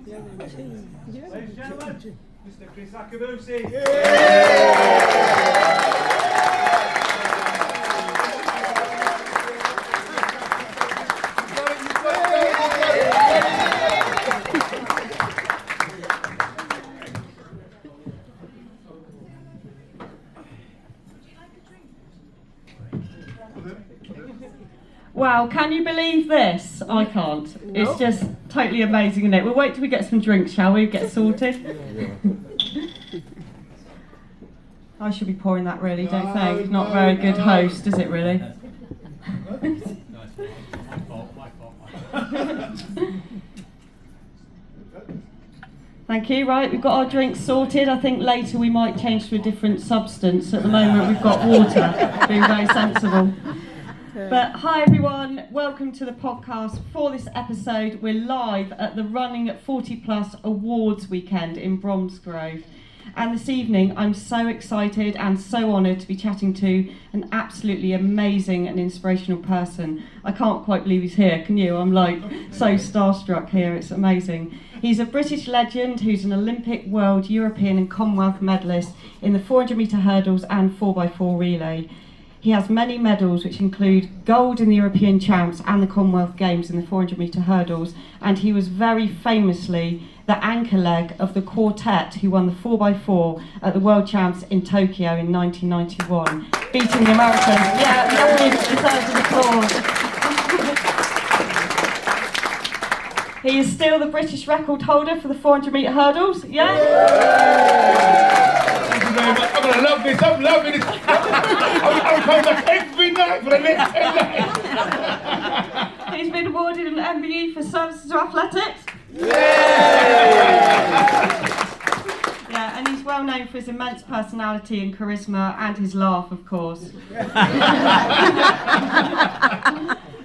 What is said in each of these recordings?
Ladies and gentlemen, Mr. Kriss Akabusi. Wow, can you believe this? I can't. It's just totally amazing, isn't it? We'll wait till we get some drinks, shall we? Get sorted. I should be pouring that really, don't think. Not a very good host, is it really? Thank you. Right, we've got our drinks sorted. I think later we might change to a different substance. At the moment we've got water, being very sensible. But hi everyone, welcome to the podcast. For this episode, we're live at the Running 40 Plus Awards weekend in Bromsgrove. And this evening, I'm so excited and so honoured to be chatting to an absolutely amazing and inspirational person. I can't quite believe he's here, can you? I'm like so starstruck here, it's amazing. He's a British legend who's an Olympic, World, European and Commonwealth medalist in the 400 metre hurdles and 4x4 relay. He has many medals, which include gold in the European Champs and the Commonwealth Games in the 400 metre hurdles, and he was very famously the anchor leg of the quartet who won the 4x4 at the World Champs in Tokyo in 1991, beating the Americans. Yeah, definitely deserves an applause. He is still the British record holder for the 400 metre hurdles, yeah? Thank you very much. I'm going to love this, I'm loving this. I'm coming back every night for the next 10 nights. He's been awarded an MBE for services to athletics. Yeah, and he's well known for his immense personality and charisma and his laugh, of course.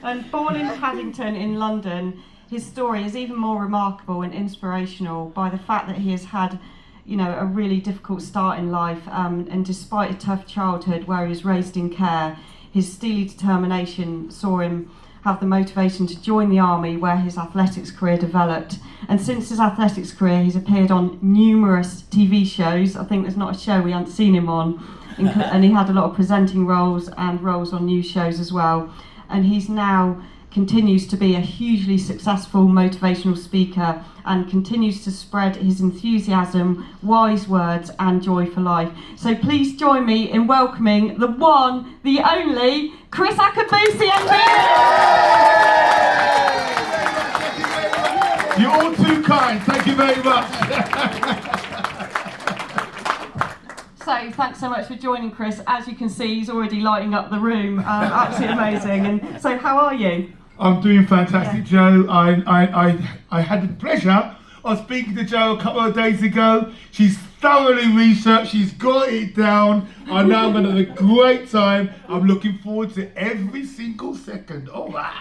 And born in Paddington in London, his story is even more remarkable and inspirational by the fact that he has had, you know, a really difficult start in life, and despite a tough childhood where he was raised in care, his steely determination saw him have the motivation to join the army where his athletics career developed. And since his athletics career, he's appeared on numerous TV shows. I think there's not a show we haven't seen him on, and he had a lot of presenting roles and roles on news shows as well. And he's now continues to be a hugely successful motivational speaker and continues to spread his enthusiasm, wise words and joy for life. So please join me in welcoming the one, the only, Kriss Akabusi MBE! You're all too kind, thank you very much. So thanks so much for joining, Kriss. As you can see, he's already lighting up the room. Absolutely amazing. And so how are you? I'm doing fantastic, Joe. I had the pleasure of speaking to Jo a couple of days ago. She's thoroughly researched, she's got it down. I know I'm going to have a great time. I'm looking forward to every single second. All right.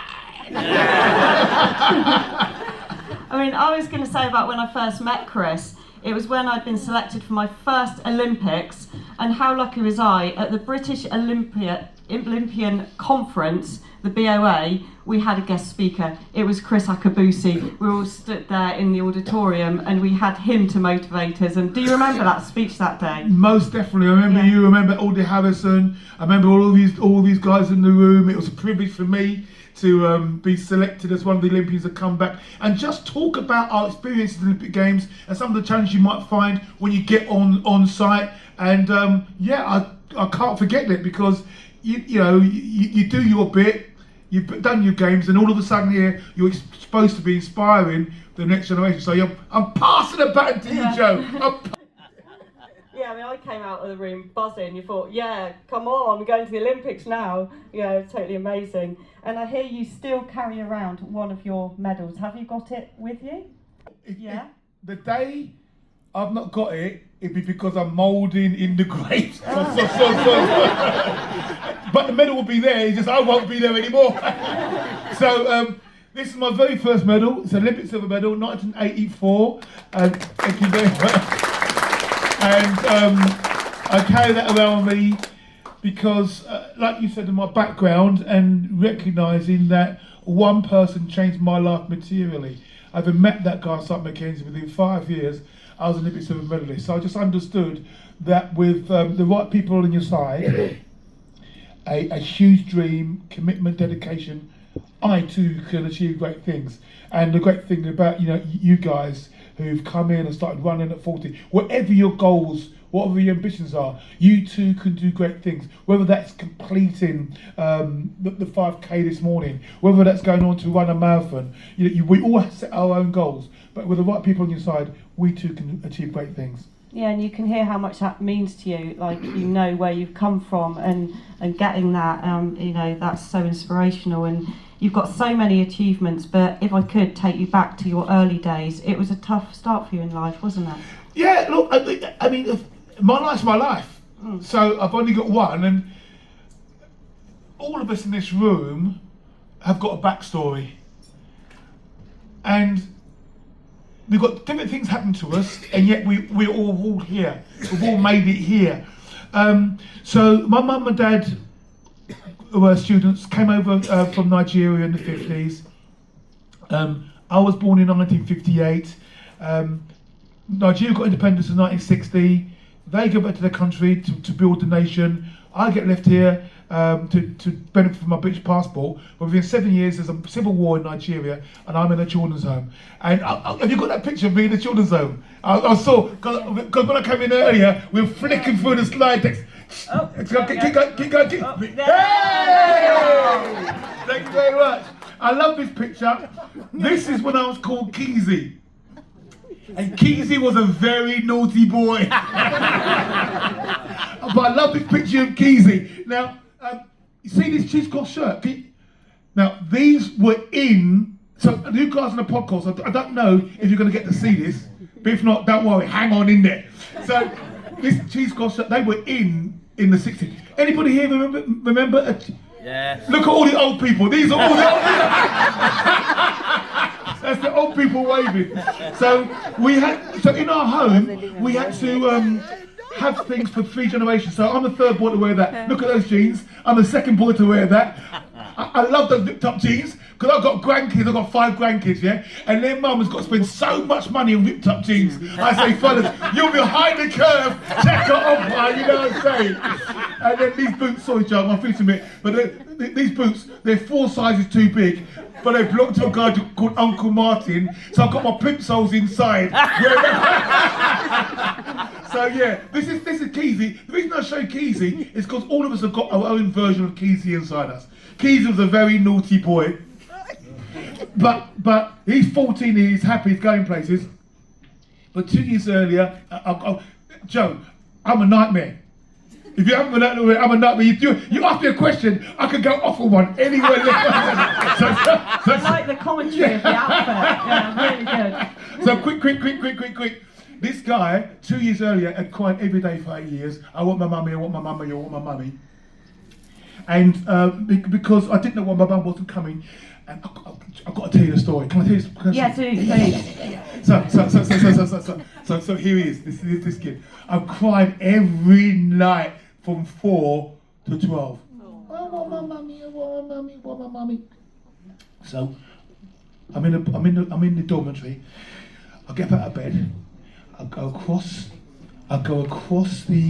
I mean, I was going to say about when I first met Kriss, it was when I'd been selected for my first Olympics, and how lucky was I at the British Olympian Conference, the BOA, we had a guest speaker. It was Kriss Akabusi. We all stood there in the auditorium and we had him to motivate us. And do you remember that speech that day? Most definitely. I remember you, I remember Audrey Harrison, I remember all these guys in the room. It was a privilege for me to be selected as one of the Olympians to come back and just talk about our experiences in the Olympic Games and some of the challenges you might find when you get on site. And I can't forget it, because you do your bit, you've done your games, and all of a sudden here you're supposed to be inspiring the next generation. So I'm passing the baton to you, Jo. Yeah, I mean, I came out of the room buzzing. You thought, yeah, come on, we're going to the Olympics now. Yeah, it's totally amazing. And I hear you still carry around one of your medals. Have you got it with you? Yeah. The day I've not got it, it'd be because I'm moulding in the grave. But the medal will be there, it's just I won't be there anymore. So this is my very first medal. It's an Olympic silver medal, 1984. Thank you very much. And I carry that around with me because, like you said, in my background and recognising that one person changed my life materially. having met that guy, Simon Mackenzie, within 5 years, I was an Olympic silver medalist. So I just understood that with the right people on your side, a huge dream, commitment, dedication, I too can achieve great things. And the great thing about you guys who've come in and started running at 40, whatever your goals, whatever your ambitions are, you too can do great things. Whether that's completing the 5K this morning, whether that's going on to run a marathon, we all set our own goals. But with the right people on your side, we too can achieve great things. Yeah, and you can hear how much that means to you, like where you've come from and getting that, that's so inspirational, and you've got so many achievements. But if I could take you back to your early days, it was a tough start for you in life, wasn't it? Yeah, look, I mean, my life's my life, so I've only got one, and all of us in this room have got a backstory, and we've got different things happen to us, and yet we're all here. We've all made it here. So my mum and dad, who were students, came over from Nigeria in the 50s. I was born in 1958. Nigeria got independence in 1960. They go back to their country to build the nation. I get left here to benefit from my British passport. But within 7 years, there's a civil war in Nigeria, and I'm in a children's home. And have you got that picture of me in the children's home? I saw, because when I came in earlier, we were flicking through the slide text. Oh, keep going. Oh, Hey! Thank you very much. I love this picture. This is when I was called Keezy. And Keezy was a very naughty boy. But I love this picture of Keezy. Now, you see this cheesecloth shirt? Now, these were in, so you guys on the podcast, I don't know if you're going to get to see this, but if not, don't worry, hang on in there. So, this cheesecloth shirt, they were in the 60s. Anybody here remember? Yeah. Look at all the old people. These are all the old people. That's the old people waving. So in our home, we had to have things for 3 generations. So I'm the third boy to wear that. Look at those jeans. I'm the second boy to wear that. I love those ripped up jeans because I've got grandkids. I've got 5 grandkids, yeah? And their mum has got to spend so much money on ripped up jeans. I say, fellas, you're behind the curve. Check it off, man. You know what I'm saying? And then these boots, sorry, Joe, I'm feeling a bit, but these boots, they're 4 sizes too big. But they belong to a guy called Uncle Martin, so I've got my pimp soles inside. So yeah, this is Keezy. The reason I show Keezy is because all of us have got our own version of Keezy inside us. Keezy was a very naughty boy, but he's 14 and he's happy, he's going places. But 2 years earlier, Joe, I'm a nightmare. If you haven't been out there, I'm a nightmare. You ask me a question, I could go off on one anywhere. I like the commentary of the outfit. Yeah, really good. So quick. This guy, 2 years earlier, had cried every day for 8 years. I want my mummy, I want my mummy, I want my mummy. And because I didn't know why my mum wasn't coming, and I've got to tell you the story. Can I tell you? Yeah, please. So here he is. This kid. I've cried every night from 4 to 12. I want my mummy. I want my mummy. I want my mummy. So I'm in the dormitory. I get out of bed. I go across the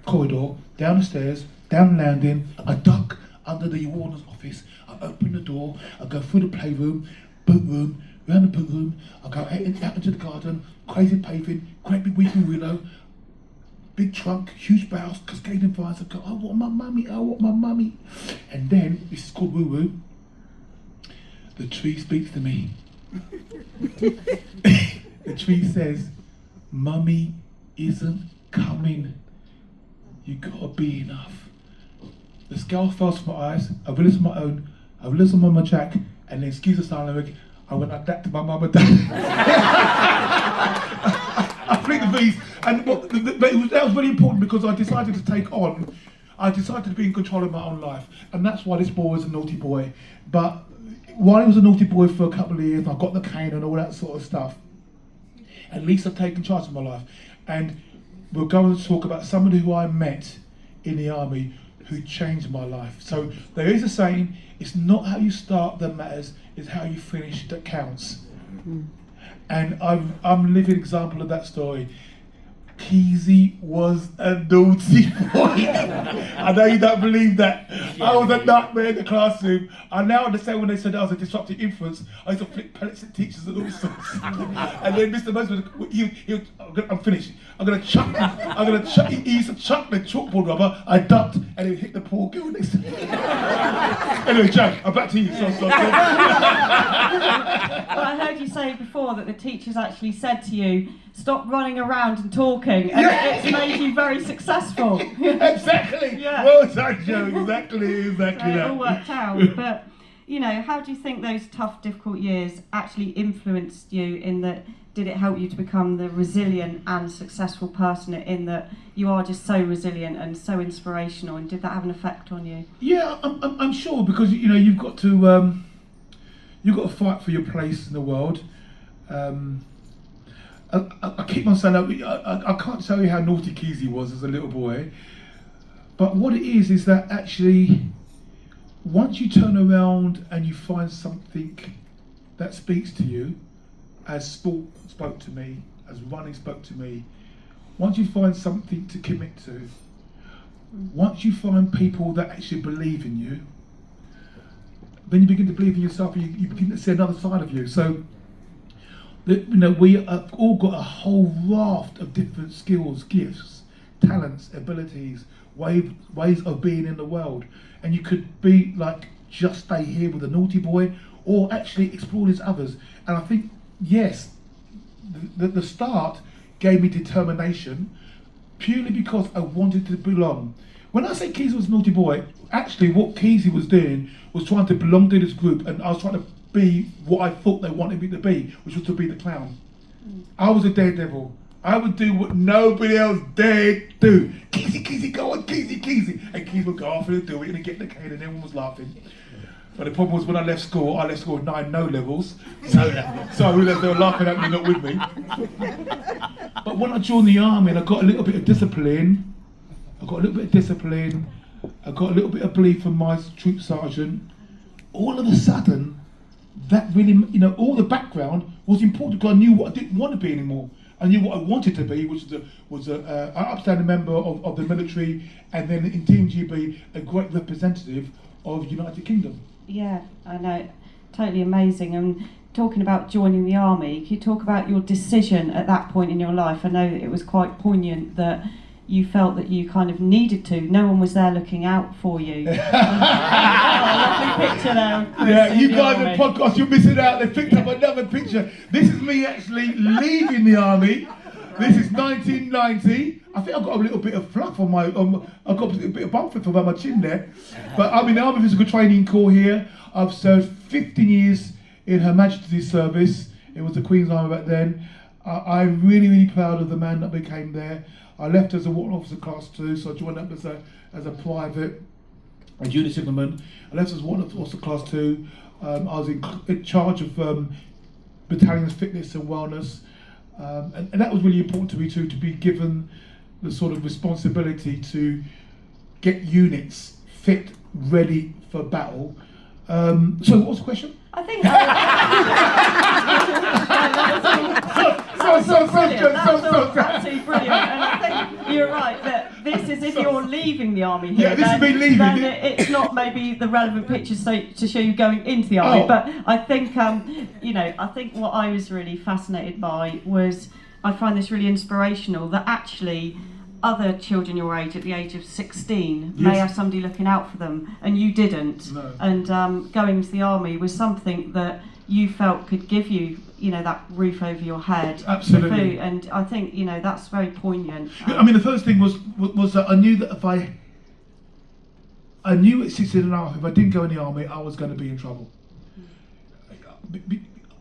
corridor, down the stairs, down the landing. I duck under the warden's office. I open the door. I go through the playroom, boot room, round the boot room. I go out into the garden, crazy paving, great big weeping willow, big trunk, huge boughs, cascading vines. I go, I want my mummy, I want my mummy. And then, this is called woo woo, the tree speaks to me. The tree says, mummy isn't coming. You gotta be enough. The scale falls from my eyes. I realised my own. I realised on Mama Jack, and then excuse the sound lyric. I went like that to my mum and dad. I flicked the V's, and that was really important because I decided to be in control of my own life, and that's why this boy was a naughty boy. But while he was a naughty boy for a couple of years, I got the cane and all that sort of stuff. At least I've taken charge of my life, and we're going to talk about somebody who I met in the army who changed my life. So there is a saying, it's not how you start that matters, it's how you finish that counts. And I'm a living example of that story. Keezy was a naughty boy. I know you don't believe that. I was a nightmare in the classroom. I now understand when they said I was a disruptive influence. I used to flick pellets at teachers and all sorts. And then Mr. Moses, I'm finished. I'm gonna chuck. He used to chuck the chalkboard rubber. I ducked, and he would hit the poor girl next to me. Anyway, Jack, I'm back to you. Well, I heard you say before that the teachers actually said to you, "Stop running around and talking," and it's made you very successful. Exactly. Yeah. Well done, Joe. Exactly So that. it all worked out. But how do you think those tough, difficult years actually influenced you? In that, did it help you to become the resilient and successful person? In that, you are just so resilient and so inspirational. And did that have an effect on you? Yeah, I'm sure, because you've got to fight for your place in the world. I keep on saying I can't tell you how naughty Keezy was as a little boy, but what it is that actually once you turn around and you find something that speaks to you, as sport spoke to me, as running spoke to me, once you find something to commit to, once you find people that actually believe in you, then you begin to believe in yourself, and you begin to see another side of you. So we have all got a whole raft of different skills, gifts, talents, abilities, ways of being in the world. And you could be like, just stay here with a naughty boy, or actually explore these others. And I think, yes, the start gave me determination, purely because I wanted to belong. When I say Keezy was a naughty boy, actually what Keezy was doing was trying to belong to this group, and I was trying to be what I thought they wanted me to be, which was to be the clown. I was a daredevil. I would do what nobody else dared do. Keezy, go on, Keezy. And Keezy would go off and do it and get the cane, and everyone was laughing. But the problem was, when I left school with 9 no levels. So they were laughing at me, not with me. But when I joined the army and I got a little bit of discipline, I got a little bit of belief from my troop sergeant, all of a sudden, that really, all the background was important, because I knew what I didn't want to be anymore. I knew what I wanted to be, which was an upstanding member of the military, and then in Team GB, a great representative of United Kingdom. Yeah, I know, totally amazing. And talking about joining the army, can you talk about your decision at that point in your life? I know that it was quite poignant that you felt that you kind of needed to. No one was there looking out for you. Lovely picture there of Kriss. Yeah, you guys in podcast, you're missing out. They picked up another picture. This is me actually leaving the army. This is 1990. I think I've got a little bit of fluff on my, I've got a little bit of bump fluff on my chin there. But I'm in the Army Physical Training Corps here. I've served 15 years in Her Majesty's service. It was the Queen's Army back then. I'm really, really proud of the man that became there. I left as a warrant officer class 2, so I joined up as a private, a junior signalman. I left as warrant officer class 2. I was in charge of battalion's fitness and wellness. And that was really important to me too, to be given the sort of responsibility to get units fit, ready for battle. So what was the question? I think absolutely brilliant. And I think you're right that this is if you're leaving the army here. Yeah, this is me leaving. Then it's not maybe the relevant pictures to show you going into the army. But I think I think what I was really fascinated by was, I find this really inspirational that actually other children your age, at the age of 16, may have somebody looking out for them, and you didn't. No. And going into the army was something that you felt could give you, that roof over your head. Absolutely. Food. And I think, that's very poignant. I mean, the first thing was that I knew that I knew at 16 and a half, if I didn't go in the army, I was going to be in trouble.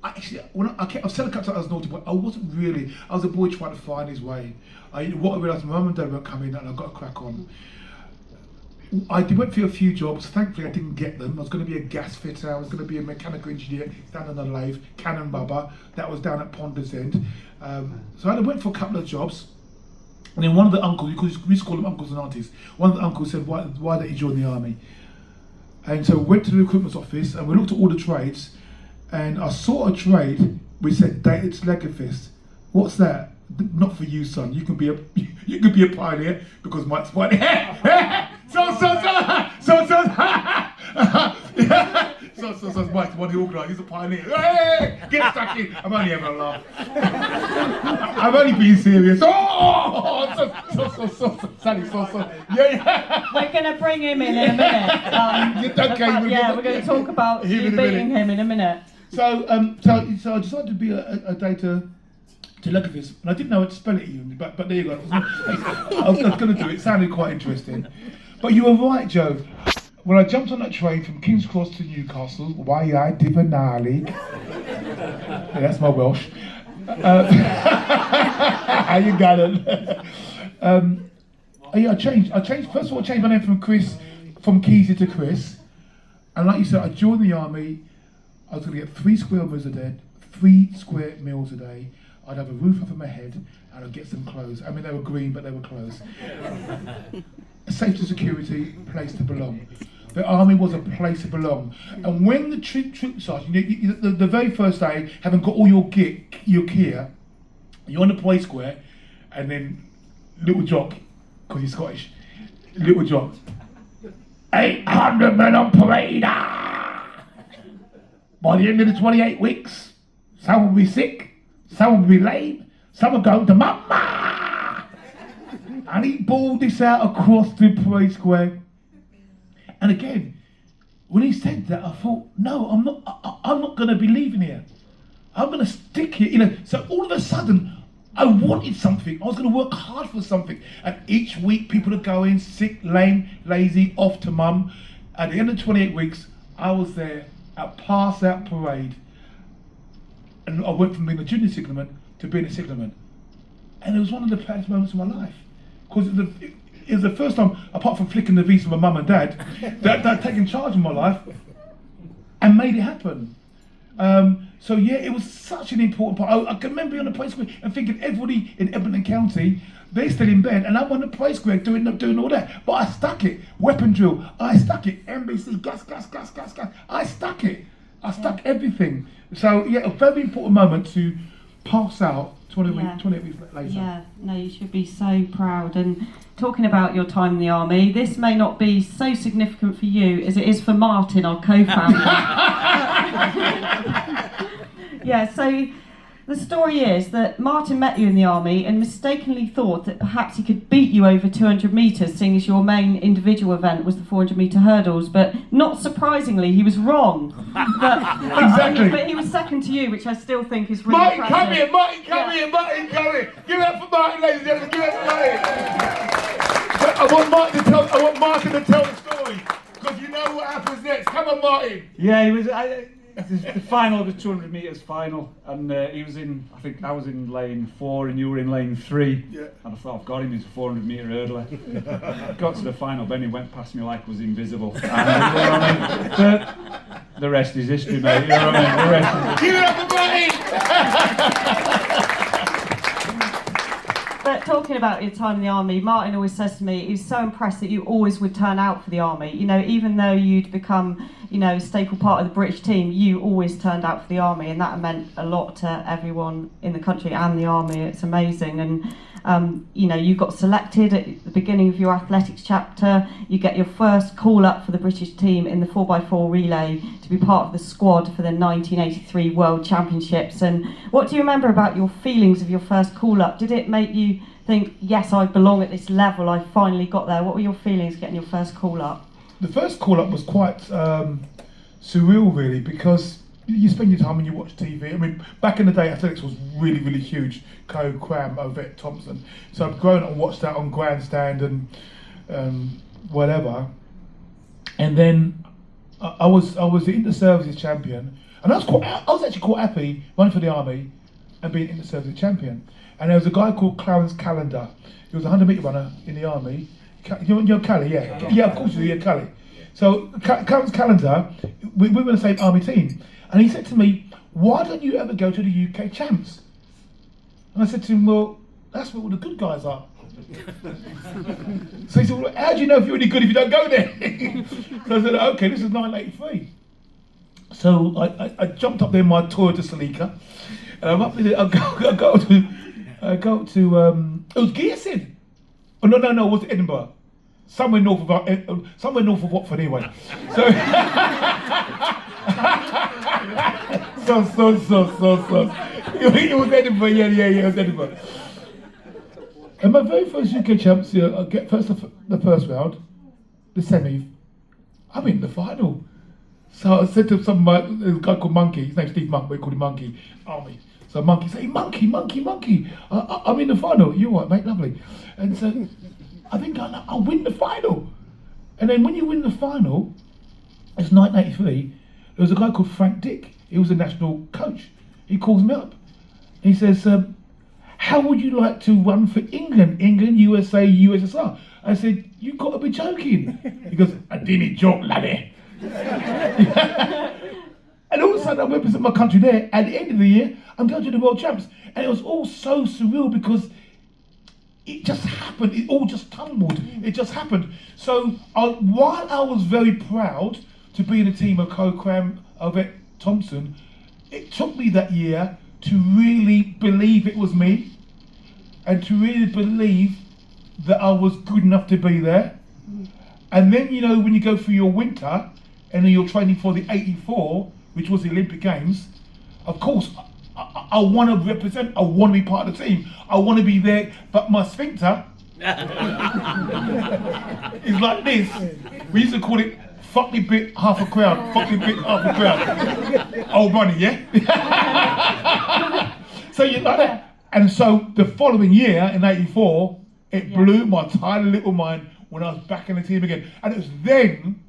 Actually, I've said a couple times I was naughty, but I wasn't really. I was a boy trying to find his way. What I realised, my mum and dad weren't coming, and I got to crack on. I went for a few jobs. Thankfully, I didn't get them. I was going to be a gas fitter. I was going to be a mechanical engineer down on the lathe, Cannon Bubba. That was down at Ponders End. So I went for a couple of jobs. And then one of the uncles, we used to call them uncles and aunties, one of the uncles said, why don't you join the army? And so we went to the recruitment office and we looked at all the trades, and I saw a trade we said dated Sluggerfist. What's that? Not for you, son. You can be a pioneer because Mike's white. So Mike's one of the organisers. He's a pioneer. Hey, get stuck in. I'm only having a laugh. I'm only being serious. Yeah. We're going to bring him in a minute. We're going to talk about you beating him in a minute. So I decided to be a data telegraphist, and I didn't know how to spell it even, but there you go. I was going to do it. It sounded quite interesting. But you were right, Joe. When I jumped on that train from King's Cross to Newcastle, why I Divanali. Yeah, that's my Welsh. How you got it? I changed. First of all, I changed my name from Keezy to Kriss. And like you said, I joined the army. I was going to get 3 square meals a day. 3 square meals a day. I'd have a roof over my head, and I'd get some clothes. I mean, they were green, but they were clothes. Safety, security, place to belong. The army was a place to belong. And when the troop sergeant, the very first day, having got all your gear, you're on the parade square, and then Little Jock, because he's Scottish, Little Jock, 800 men on parade. By the end of the 28 weeks, some will be sick, some will be lame, some will go to mama. And he bawled this out across the parade square. And again, when he said that, I thought, no, I'm not going to be leaving here. I'm going to stick here. So all of a sudden, I wanted something. I was going to work hard for something. And each week, people are going sick, lame, lazy, off to mum. At the end of 28 weeks, I was there at pass out parade. And I went from being a junior signalman to being a signalman. And it was one of the proudest moments of my life. Because it was the first time, apart from flicking the V's for my mum and dad, that I'd taken charge of my life and made it happen. So yeah, it was such an important part. I can remember being on the parade square and thinking everybody in Edmonton County, they're still in bed, and I'm on the parade square doing all that. But I stuck it. Weapon drill, I stuck it. NBC, gas. I stuck it. I stuck everything. So yeah, a very important moment to pass out 28 weeks later. Yeah, no, you should be so proud. And talking about your time in the army, this may not be so significant for you as it is for Martin, our co-founder. Yeah, so the story is that Martin met you in the army and mistakenly thought that perhaps he could beat you over 200 metres, seeing as your main individual event was the 400 metre hurdles. But not surprisingly, he was wrong. Exactly. But he was second to you, which I still think is really impressive. Martin, come here. Give it up for Martin, ladies and gentlemen. Give it up for Martin. I want Martin to tell the story, because you know what happens next. Come on, Martin. Yeah, he was. The final of the 200 metres final, and he was in. I think I was in lane 4, and you were in lane 3. Yeah. And I thought, I've got him. He's a 400 metre hurdler. Got to the final, Benny went past me like I was invisible. And, you know what I mean? But the rest is history, mate. You know what I mean? The rest is. Give it up for Martin. But talking about your time in the army, Martin always says to me he was so impressed that you always would turn out for the army. You know, even though you'd become, a staple part of the British team, you always turned out for the army, and that meant a lot to everyone in the country and the army. It's amazing. And you got selected at the beginning of your athletics chapter. You get your first call up for the British team in the 4x4 relay to be part of the squad for the 1983 World Championships. And what do you remember about your feelings of your first call up? Did it make you think, yes, I belong at this level, I finally got there? What were your feelings getting your first call up? The first call up was quite surreal, really, because you spend your time and you watch TV. I mean, back in the day, athletics was really, really huge. Co, Cram, Ovette, Thompson. So I've grown up and watched that on Grandstand and whatever. And then I was the inter-services champion, and I was actually quite happy running for the army and being inter-services champion. And there was a guy called Clarence Callender. He was a 100 metre runner in the army. You're Cally, yeah. Yeah, of course you're Cally. So Clarence Callender, we were in the same army team. And he said to me, why don't you ever go to the UK champs? And I said to him, well, that's where all the good guys are. So he said, well, how do you know if you're any good if you don't go there? So I said, okay, this is 1983. So I jumped up there in my Toyota Celica, And I'm up in it. I go to it was Gearson. Oh no, it was Edinburgh. Somewhere north of Watford anyway. So It was Edinburgh, yeah, it was Edinburgh. And my very first UK champs, I get the first round, the semi. I'm in the final. So I said to there's a guy called Monkey, his name's Steve Monk, but we called him Monkey, Army. So Monkey said, hey, Monkey, I'm in the final. You what, mate? Lovely. And so I think I'll win the final. And then when you win the final, it's 1983, there was a guy called Frank Dick. He was a national coach. He calls me up. He says, how would you like to run for England, USA, USSR? I said, you've got to be joking. He goes, I didn't joke, laddie. And all of a sudden I represent my country there. At the end of the year, I'm going to the World Champs. And it was all so surreal because it just happened. It all just tumbled. It just happened. So while I was very proud to be in a team of Cram, Ovett, Thompson, it took me that year to really believe it was me and to really believe that I was good enough to be there. And then, you know, when you go through your winter and then you're training for the 84, which was the Olympic Games, of course, I want to represent, I want to be part of the team, I want to be there, but my sphincter is like this. We used to call it fuck me bit, half a crowd, fuck me bit, half a crowd. Old money, yeah? So you like that. And so the following year, in 84, it blew my tiny little mind when I was back in the team again. And it was then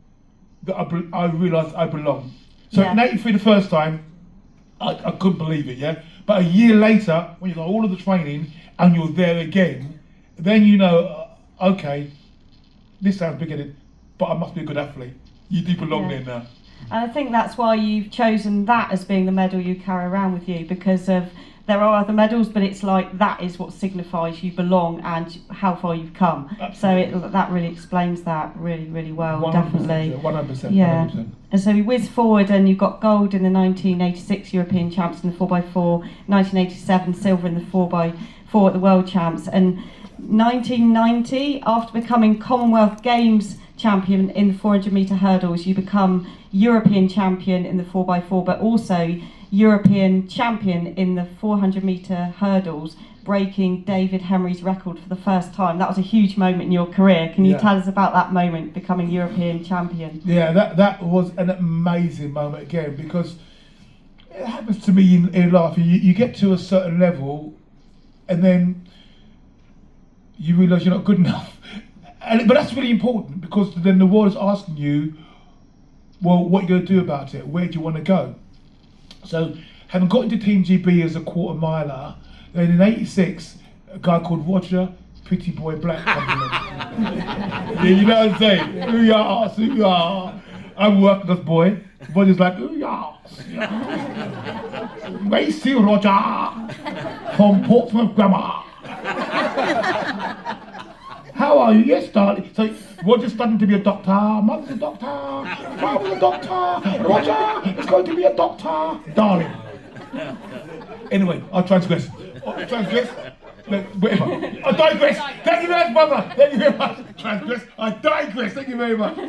that I realised I belonged. So in 83 the first time, I couldn't believe it, yeah? But a year later, when you've got all of the training and you're there again, then you know, okay, this sounds bigger, but I must be a good athlete. You do belong there now. And I think that's why you've chosen that as being the medal you carry around with you, because of there are other medals, but it's like that is what signifies you belong and how far you've come. Absolutely. So that really explains that really, really well, 100%, definitely. 100%. Yeah. 100%. And so we whiz forward and you've got gold in the 1986 European Champs in the 4x4, 1987 silver in the 4x4 at the World Champs, and 1990, after becoming Commonwealth Games champion in the 400 metre hurdles, you become European champion in the 4x4, but also European champion in the 400 metre hurdles, breaking David Henry's record for the first time. That was a huge moment in your career. Can you tell us about that moment, becoming European champion? Yeah, that was an amazing moment again, because it happens to me in life. You get to a certain level and then you realise you're not good enough. But that's really important, because then the world is asking you, well, what are you going to do about it? Where do you want to go? So, having got into Team GB as a quarter miler, then in '86, a guy called Roger Pretty Boy Black comes along. Yeah, you know what I'm saying? Ooh-yah. I'm working this boy. Roger's like, ooh-yah. Racy Roger from Portsmouth Grammar. How are you? Yes, darling. So Roger's studying to be a doctor. Mother's a doctor. Father's a doctor. Roger is going to be a doctor, darling. Anyway, I transgress. Whatever. I digress. Thank you very much, brother. Thank you very much. Transgress. I digress. Thank you very much.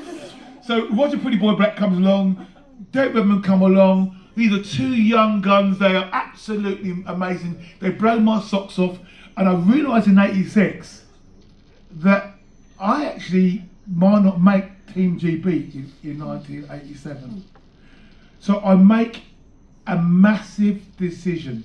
So Roger Pretty Boy Black comes along. Dave Redmond come along. These are two young guns. They are absolutely amazing. They blow my socks off. And I realised in '86 that I actually might not make Team GB in 1987. So I make a massive decision.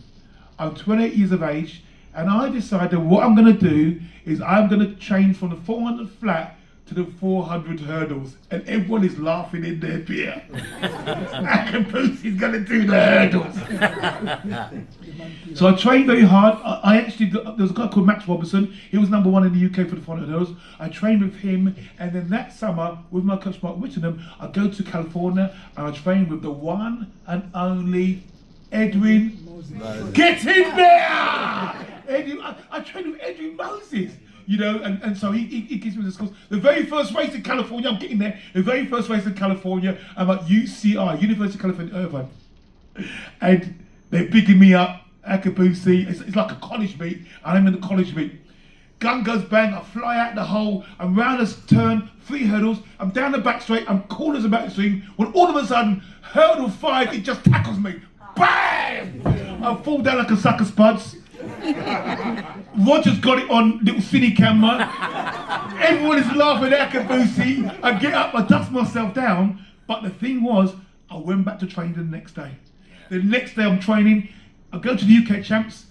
I'm 28 years of age, and I decided what I'm going to do is I'm going to change from the 400 flat to the 400 hurdles, and everyone is laughing in their beer. Akabusi's going to do the hurdles. So I trained very hard. I actually, there was a guy called Max Robertson. He was number one in the UK for the 400 hurdles. I trained with him, and then that summer, with my coach Mark Whittingham, I go to California and I train with the one and only Edwin. Get in there! Edwin, I trained with Edwin Moses. You know, and so he gives me the scores. The very first race in California, I'm getting there. The very first race in California, I'm at UCI, University of California, Irvine. And they're bigging me up. Akabusi. It's like a college meet, and I'm in the college meet. Gun goes bang, I fly out the hole, I'm round this turn, 3 hurdles, I'm down the back straight, I'm cool as a back swing, when all of a sudden, hurdle 5, it just tackles me. BAM! I fall down like a sack of spuds. Roger's got it on little cine camera. Everyone is laughing at Akabusi. I get up, I dust myself down, but the thing was, I went back to training the next day. The next day I'm training, I go to the UK champs,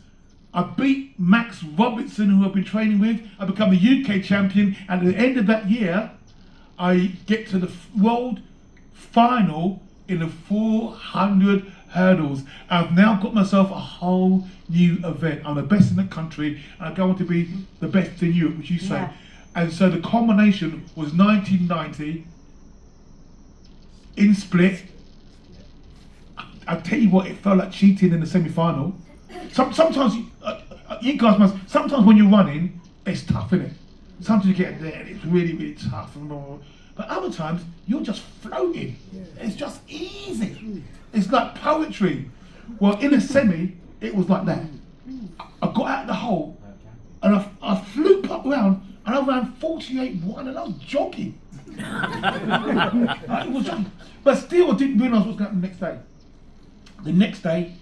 I beat Max Robertson, who I've been training with. I become a UK champion, and at the end of that year, I get to the world final in the 400 hurdles. I've now got myself a whole new event. I'm the best in the country, and I go on to be the best in Europe, which you say. Yeah. And so the combination was 1990 in Split. I tell you what, it felt like cheating in the semi-final. Sometimes you guys must. Sometimes when you're running, it's tough, isn't it? Sometimes you get there and it's really, really tough. But other times you're just floating. It's just easy. It's like poetry. Well, in a semi, it was like that. I got out of the hole and I flew up round and I ran 48.1 and I was jogging. I was jogging. But still, I didn't realise what was going to happen the next day. The next day,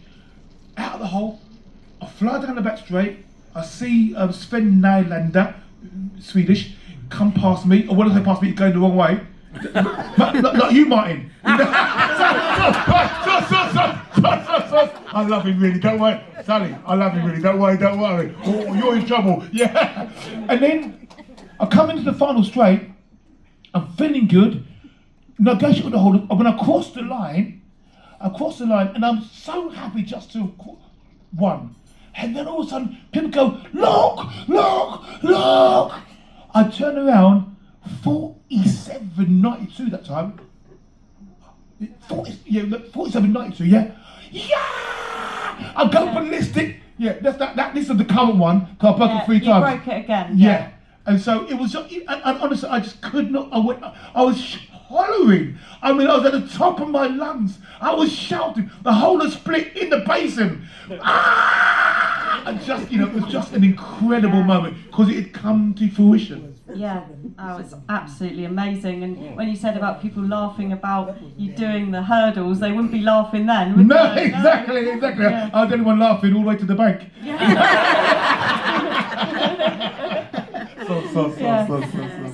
out of the hole, I fly down the back straight, I see Sven Nylander, Swedish, come past me, or when I say past me, he's going the wrong way. Like you, Martin. I love him really, don't worry. Sally, I love him really, don't worry. Oh, you're in trouble, yeah. And then I come into the final straight, I'm feeling good, negotiate with the holder, when I cross the line, and I'm so happy just to have won. And then all of a sudden, people go, look! I turn around, 47.92 that time. 47.92, yeah? Yeah! I go ballistic. Yeah, this is the current one, because I broke it 3 times. You broke it again. Yeah. And so it was, and honestly, I just could not, I was hollering. I mean, I was at the top of my lungs. I was shouting. The whole of Split in the basin. And just, it was just an incredible moment because it had come to fruition. Yeah, it's absolutely amazing. And when you said about people laughing about you doing the hurdles, they wouldn't be laughing then, would No, they? exactly. Yeah. I was the only one laughing all the way to the bank.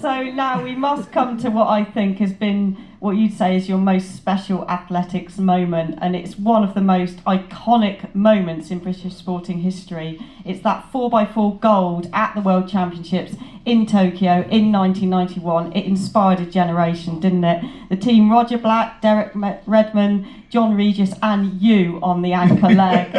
So now we must come to what I think has been what you'd say is your most special athletics moment, and it's one of the most iconic moments in British sporting history. It's that 4x4 gold at the World Championships in Tokyo in 1991. It inspired a generation, didn't it? The team Roger Black, Derek Redmond, John Regis and you on the anchor leg.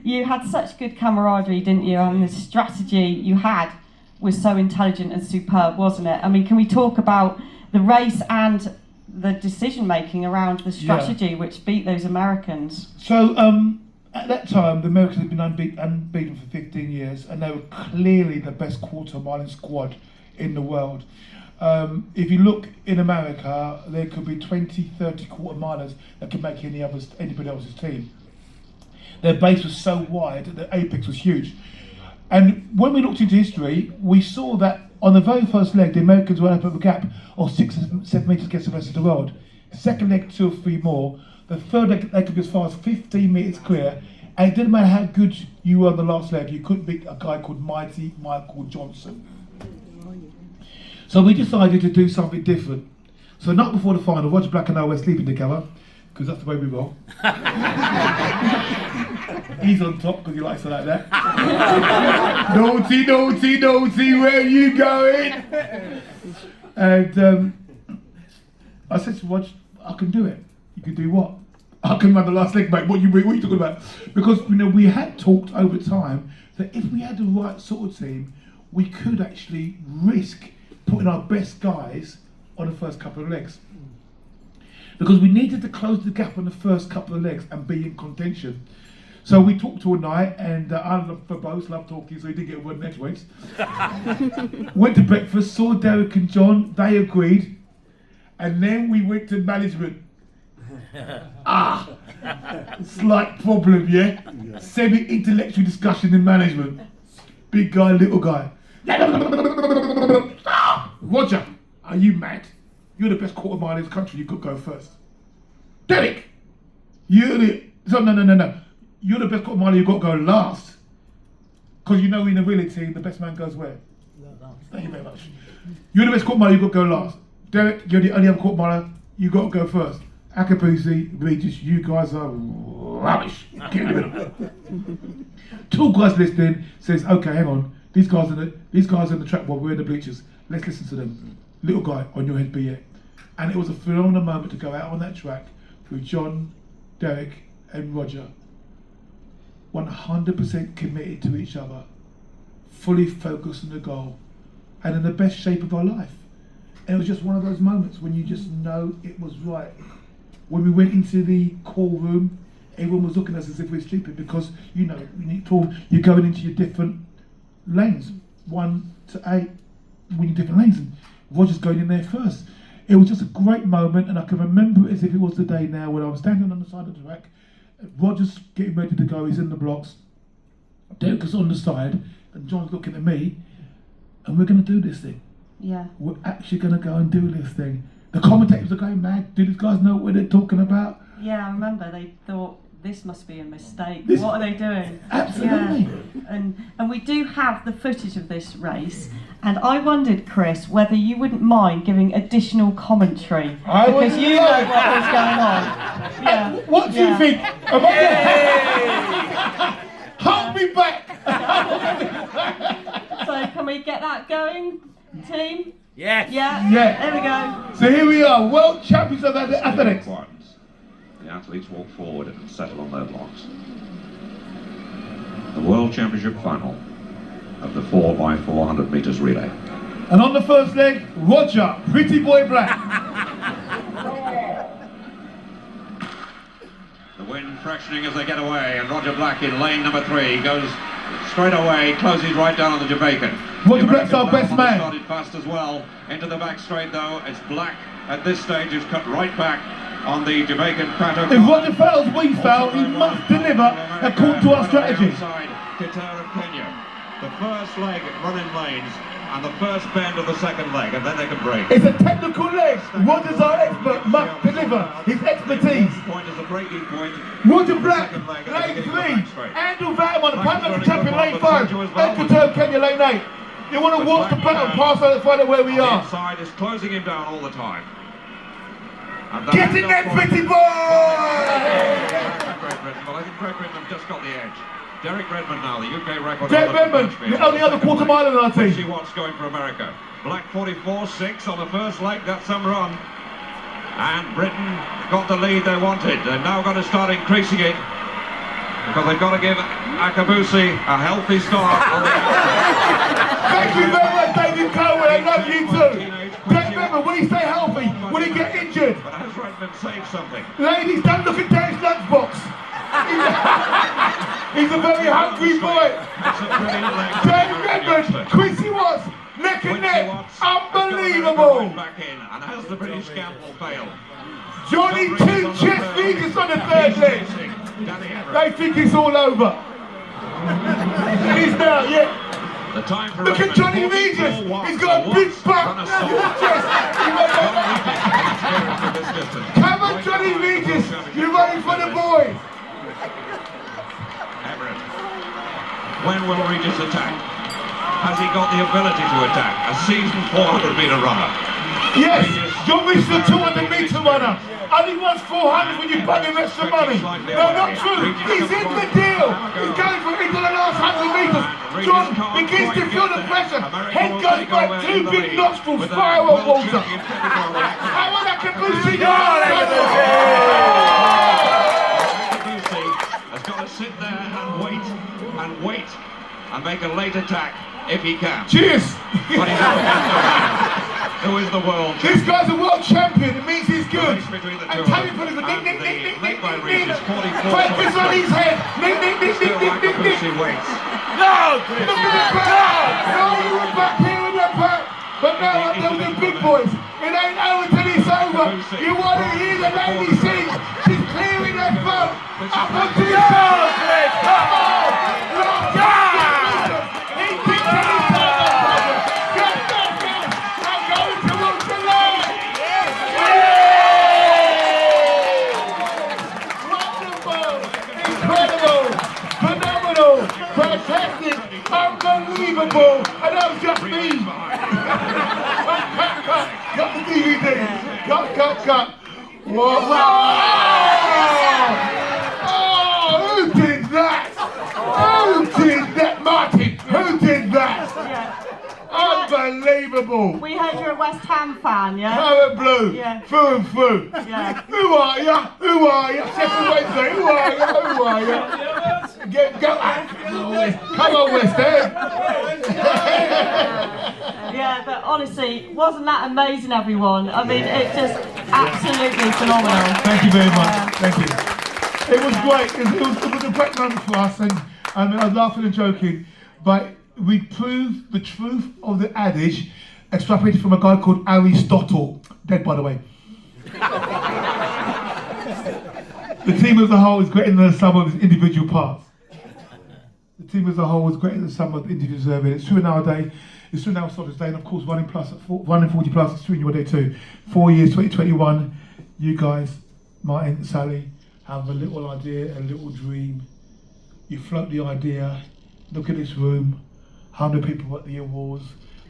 You had such good camaraderie, didn't you? And the strategy you had was so intelligent and superb, wasn't it? I mean, can we talk about the race and the decision making around the strategy which beat those Americans? So at that time, the Americans had been unbeaten for 15 years, and they were clearly the best quarter-miling squad in the world. If you look in America, there could be 20, 30 quarter-milers that could make anybody else's team. Their base was so wide that the apex was huge. And when we looked into history, we saw that on the very first leg, the Americans went up a gap of 6 or 7 metres against the rest of the world. Second leg, 2 or 3 more. The third leg, they could be as far as 15 metres clear. And it didn't matter how good you were on the last leg, you couldn't beat a guy called Mighty Michael Johnson. So we decided to do something different. So the night before the final, Roger Black and I were sleeping together, because that's the way we roll. He's on top because he likes it like that. Naughty, where are you going? And I said to Roger, I can do it. You can do what? I can run the last leg, mate. What are you talking about? Because we had talked over time that if we had the right sort of team, we could actually risk putting our best guys on the first couple of legs. Because we needed to close the gap on the first couple of legs and be in contention. So we talked all night, and I both love talking, so he didn't get a word next week. Went to breakfast, saw Derek and John, they agreed, and then we went to management. Slight problem, yeah? Semi-intellectual discussion in management. Big guy, little guy. Roger, are you mad? You're the best quarter mile in this country, you've got to go first. Derek, no. You're the best quarter mile, you've got to go last. Because you know in a relay team, the best man goes where? Thank you very much. You're the best quarter mile, you've got to go last. Derek, you're the only other quarter mile, you've got to go first. Akabusi, Regis, you guys are rubbish. Get rid of them. Two guys listening says, okay, hang on. These guys on the track while we're in the bleachers. Let's listen to them. Little guy on your head, be it. And it was a phenomenal moment to go out on that track with John, Derek, and Roger, 100% committed to each other, fully focused on the goal, and in the best shape of our life. And it was just one of those moments when you just know it was right. When we went into the call room, everyone was looking at us as if we were stupid because, you know, you're going into your different lanes, 1 to 8, when you're different lanes, and Roger's going in there first. It was just a great moment, and I can remember it as if it was the day now when I was standing on the side of the track. Roger's getting ready to go, he's in the blocks. Derek is on the side, and John's looking at me, and we're going to do this thing. Yeah. We're actually going to go and do this thing. The commentators are going mad. Do these guys know what they're talking about? Yeah, I remember they thought this must be a mistake. What are they doing? Absolutely. Yeah. And we do have the footage of this race. And I wondered, Kriss, whether you wouldn't mind giving additional commentary because you know what was going on. Yeah. What do you think? Am I hold me back. So can we get that going, team? Yes. Yeah. There we go. So here we are, world champions of athletics. The athletes walk forward and settle on their blocks. The World Championship final of the 4x400 meters relay. And on the first leg, Roger, Pretty Boy Black. The wind freshening as they get away, and Roger Black in lane number 3 goes straight away, closes right down on the Jamaican. Roger Black's our best man. Started fast as well. Into the back straight though, it's Black at this stage is cut right back on the Jamaican Prato. If Roger fails, we fail. He must deliver according to our strategy. Qatar of Kenya. The first leg run in lanes and the first bend of the second leg, and then they can break. It's a technical leg. Roger's our expert, must deliver his expertise. Point is the breaking point. Roger Black, lane 3. Andrew Vatman, the Pan champion, lane 5. Qatar of Kenya, lane 8. You want to watch the battle, pass out and find out where we are. The inside is closing him down all the time. Get in there, pretty boy! Well, I think Great Britain have just got the edge. Derek Redmond now, the UK record. Derek Redmond, the only other quarter mile in our team. See what's going for America. Black 44.6 on the first leg, that's some run. And Britain got the lead they wanted. They've now got to start increasing it because they've got to give Akabusi a healthy start. Thank you very much, David Coleman. I love you too. Derek Redmond, will he stay healthy? Will he get injured? But has Redmond saved something? Ladies, don't look at Derek's lunchbox. He's a very hungry boy. Derek Redmond, Quincy Watts, neck and neck, unbelievable. Back in, and has the British gamble failed? Johnny Two Chest Vegas on the third leg. They think it's all over. It is now, yeah. The time for look at Johnny Regis. He's got a big butt. Come on, Johnny Regis. You're running for the boys. Everett. When will Regis attack? Has he got the ability to attack? A seasoned 400 meter runner. Yes, John Regis is a 200 meter runner. Only runs 400 when you bang him extra money. No, not true. He's in the deal. He's going for into the last 100 meters. John begins to feel the pressure. Head goes back, 2 big nostrils, fire on water. I want that Akabusi. Has got to sit there and wait and make a late attack if he can. Cheers. But he's up against the man who is the world champion. This guy's a world champion. It means he's good. And Terry put his nick. Fight this on his head. Nick. Waits. No, Kriss. Look at the back. No, you were back here in the back. But now I'm doing the big boys. It ain't over till it's over. You want to hear the lady sing. She's clearing that boat. Up onto the fantastic, unbelievable, and that was just me. Cut the DVD. Cut. Wow. Oh, who did that? Martin, who did that? Unbelievable. We heard you're a West Ham fan, yeah? Carrot blue, Yeah. through and through. Yeah. Who are you? Sheffield Wednesday, who are you? Go on. Come on, West Ham. Yeah, but honestly, wasn't that amazing, everyone? I mean, it's just absolutely phenomenal. Thank you very much. Thank you. It was great. It was a great moment for us, and I was laughing and joking, but we proved the truth of the adage extrapolated from a guy called Aristotle, dead by the way. The team as a whole is greater than the sum of its individual parts. The team as a whole is greater than the sum of individual deserving. It's true nowadays. It's true now at Soccer's Day, and of course running 40 plus, it's true in your day too. 4 years, 2021, you guys, Martin, Sally, have a little idea, a little dream. You float the idea, look at this room, 100 people at the awards,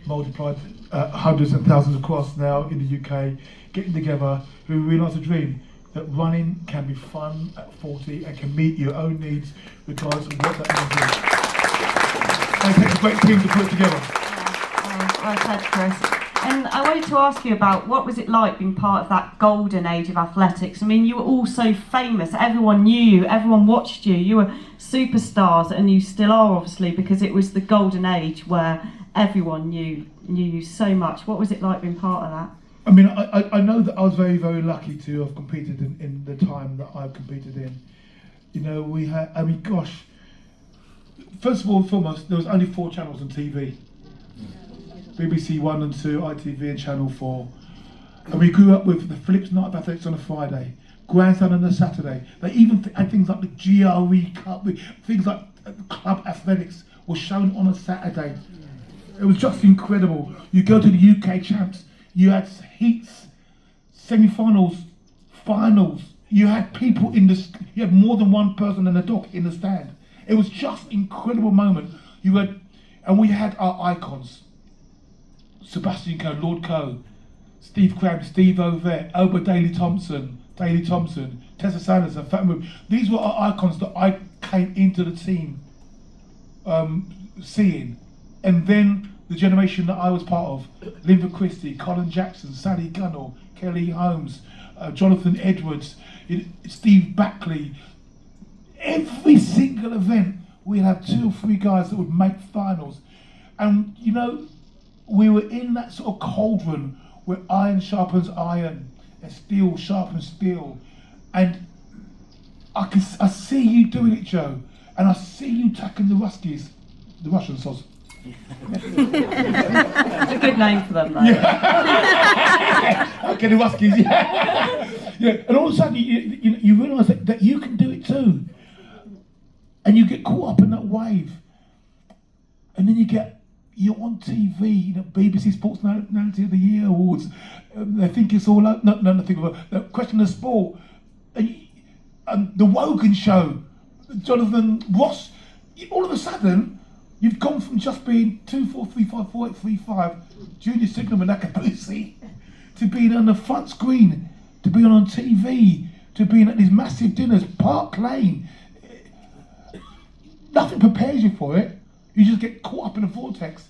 multiplied hundreds and thousands across now in the UK, getting together, who realise a dream, that running can be fun at 40 and can meet your own needs regardless of what that means. And it takes a great team to put it together. Well said, Chris. And I wanted to ask you about what was it like being part of that golden age of athletics? I mean, you were all so famous. Everyone knew you. Everyone watched you. You were superstars, and you still are, obviously, because it was the golden age where everyone knew you so much. What was it like being part of that? I mean, I know that I was very, very lucky to have competed in the time that I've competed in. You know, we had, I mean, gosh, first of all and foremost, there was only 4 channels on TV. BBC 1 and 2, ITV and Channel 4. And we grew up with the Phillips Night of Athletics on a Friday, Grandstand on a Saturday. They even had things like the GRE Cup, things like club athletics were shown on a Saturday. It was just incredible. You go to the UK champs, you had heats, semi-finals, finals. You had people you had more than one person in the dock in the stand. It was just an incredible moment. And we had our icons. Sebastian Coe, Lord Coe, Steve Cram, Steve Ovett, Oba Daley Thompson, Tessa Sanders, and Fatima. These were our icons that I came into the team seeing. And then the generation that I was part of, Linda Christie, Colin Jackson, Sally Gunnell, Kelly Holmes, Jonathan Edwards, Steve Backley. Every single event, we'd have 2 or 3 guys that would make finals. And, you know, we were in that sort of cauldron where iron sharpens iron and steel sharpens steel. And I see you doing it, Joe. And I see you tackling the Ruskies, the Russian sods. It's a good name for them, though. Yeah. Okay, the Ruskies, yeah. Yeah. And all of a sudden, you realise that you can do it too. And you get caught up in that wave. And then you're on TV, you know, BBC Sports Personality of the Year Awards. They think it's all out. No, think about the Question of Sport. And the Wogan Show, Jonathan Ross. All of a sudden, you've gone from just being 2, 4, 3, 5, 4, 8, 3, 5, Junior Signalman Akabusi, to being on the front screen, to being on TV, to being at these massive dinners, Park Lane. Nothing prepares you for it. You just get caught up in a vortex.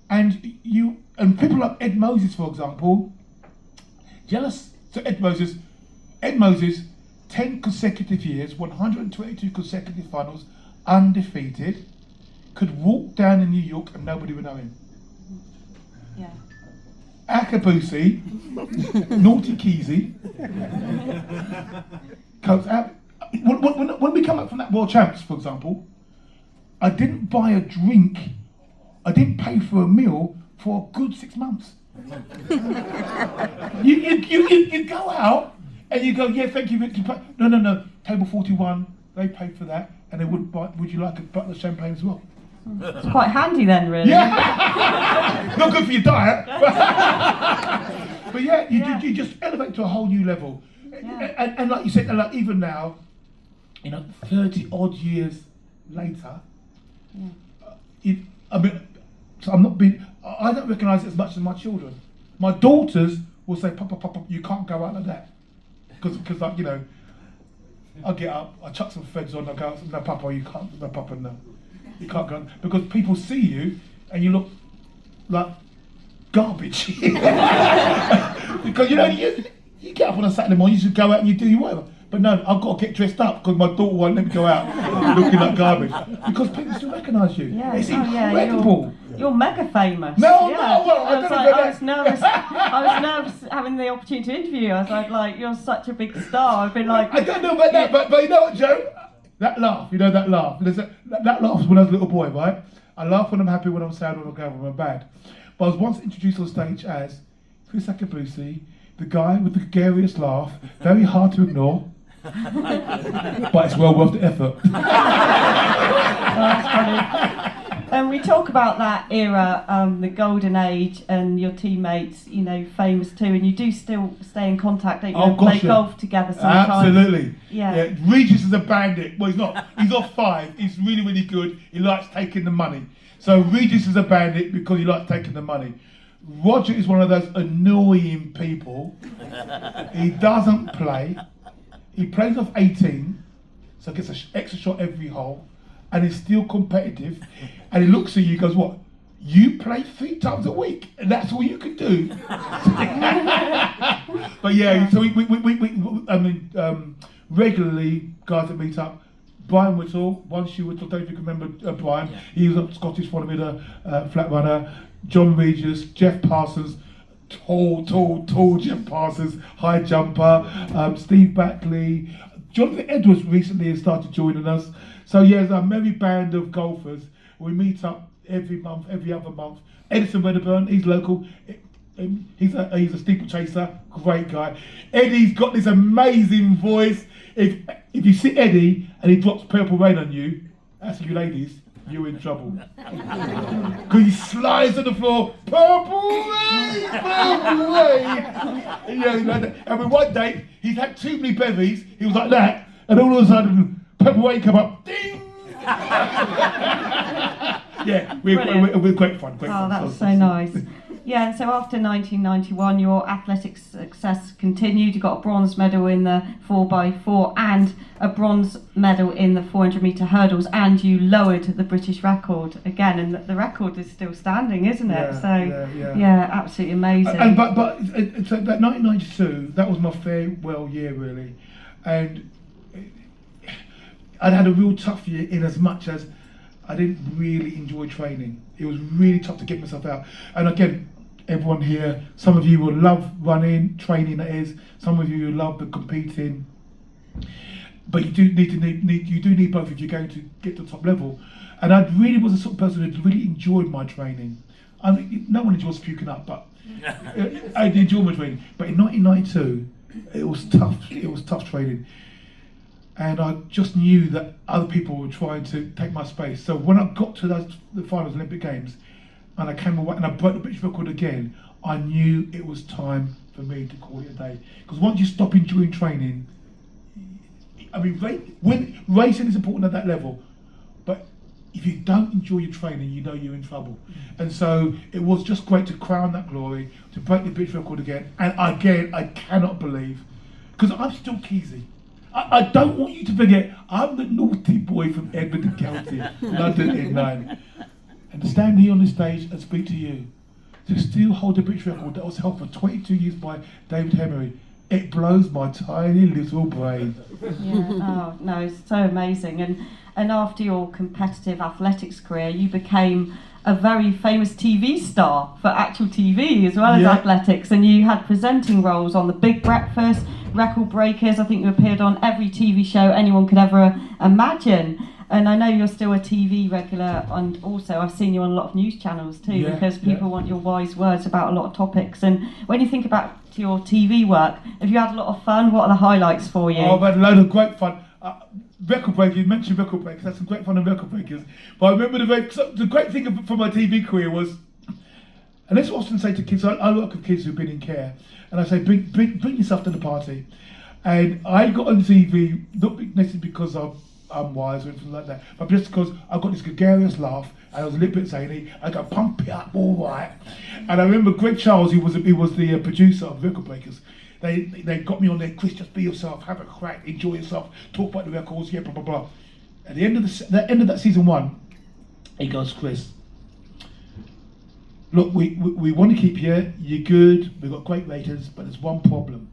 And people like Ed Moses, for example, jealous. So Ed Moses, 10 consecutive years, 122 consecutive finals, undefeated, could walk down in New York and nobody would know him. Yeah. Akabusi, Naughty Keezy, comes out. When we come up from that World Champs, for example, I didn't buy a drink, I didn't pay for a meal for a good 6 months. you go out and you go, yeah, thank you, Victor. No, table 41, they paid for that, and they would you like a bottle of champagne as well? It's quite handy then, really. Yeah. Not good for your diet. But yeah, you just elevate to a whole new level. Yeah. And like you said, like even now, 30 odd years later, I mean, so I don't recognise it as much as my children. My daughters will say, Papa, you can't go out like that. Because like, you know, I get up, I chuck some threads on, I go, no, Papa, you can't, no, Papa, no. You can't go, because people see you and you look like garbage. Because, you know, you get up on a Saturday morning, you should go out and you do your whatever. But no, I've got to get dressed up because my daughter won't let me go out looking like garbage. Because people still recognise you. Yeah, it's incredible. You're mega famous. No, yeah. no, well, I was nervous. I was nervous having the opportunity to interview you. I was like, you're such a big star. I've been like, I don't know about that, but you know what, Joe? That laugh, you know that laugh. That laugh when I was a little boy, right? I laugh when I'm happy, when I'm sad, when I'm glad, when I'm bad. But I was once introduced on stage as Kriss Akabusi, the guy with the gregarious laugh, very hard to ignore, but it's well worth the effort. That's funny. And we talk about that era, the golden age, and your teammates, you know, famous too, and you do still stay in contact, don't you? Oh, and play golf together sometimes. Absolutely. Yeah. Regis is a bandit. Well, he's not. He's off 5. He's really, really good. He likes taking the money. So Regis is a bandit because he likes taking the money. Roger is one of those annoying people. He doesn't play. He plays off 18, so gets an extra shot every hole, and is still competitive. And he looks at you and goes, what? You play 3 times a week, and that's all you can do? But yeah, so regularly, guys that meet up, Brian Whittle, once you Whittle, don't know if you can remember Brian, he was a Scottish 400 flat runner, John Regis, Jeff Parsons, tall Jeff Parsons, high jumper, Steve Backley, Jonathan Edwards recently has started joining us. So yeah, there's a merry band of golfers. We meet up every month, every other month. Edison Wedderburn, he's local. He's a steeplechaser, great guy. Eddie's got this amazing voice. If you see Eddie and he drops Purple Rain on you, that's you ladies, you're in trouble. Because he slides on the floor, Purple Rain, Purple Rain. Yeah, like that. And with one day, he's had too many bevies, he was like that, and all of a sudden, Purple Rain come up, ding! Yeah, we're great fun. That's so nice. Yeah, so after 1991, your athletic success continued. You got a bronze medal in the 4x4 and a bronze medal in the 400 metre hurdles, and you lowered the British record again, and the record is still standing, isn't it? Yeah, absolutely amazing. And but so that 1992, that was my farewell year really, and I'd had a real tough year in as much as I didn't really enjoy training. It was really tough to get myself out. And again, everyone here, some of you will love running, training that is. Some of you will love the competing. But you do need both if you're going to get to the top level. And I really was the sort of person who really enjoyed my training. I mean, no one enjoys puking up, but I did enjoy my training. But in 1992, it was tough. It was tough training. And I just knew that other people were trying to take my space. So when I got to the finals Olympic Games, and I came away and I broke the British record again, I knew it was time for me to call it a day. Because once you stop enjoying training, I mean, racing is important at that level, but if you don't enjoy your training, you know you're in trouble. And so it was just great to crown that glory, to break the British record again. And again, I cannot believe, because I'm still Keezy. I don't want you to forget, I'm the naughty boy from Edmonton County, London in 9. And to stand here on this stage and speak to you, to still hold the British record that was held for 22 years by David Hemery, it blows my tiny little brain. Yeah, oh no, it's so amazing. And after your competitive athletics career, you became a very famous TV star for actual TV as well as athletics, and you had presenting roles on The Big Breakfast, Record Breakers. I think you appeared on every TV show anyone could ever imagine. And I know you're still a TV regular, and also I've seen you on a lot of news channels too, because people want your wise words about a lot of topics. And when you think about your TV work, have you had a lot of fun? What are the highlights for you? Oh, I've had a load of great fun. Record Breakers, you mentioned Record Breakers, had some great fun on Record Breakers. But I remember the great thing for my TV career was, and this I often say to kids, I work with kids who've been in care, and I say, bring yourself to the party. And I got on TV, not necessarily because unwise or anything like that. But just because I've got this gregarious laugh and I was a little bit zany, I go pump it up all right. And I remember Greg Charles, he was the producer of Record Breakers. They got me on there, Kriss, just be yourself, have a crack, enjoy yourself, talk about the records, yeah, blah blah blah. At the end of that season 1, he goes, Kriss, look, we want to keep you. You're good. We've got great ratings, but there's one problem.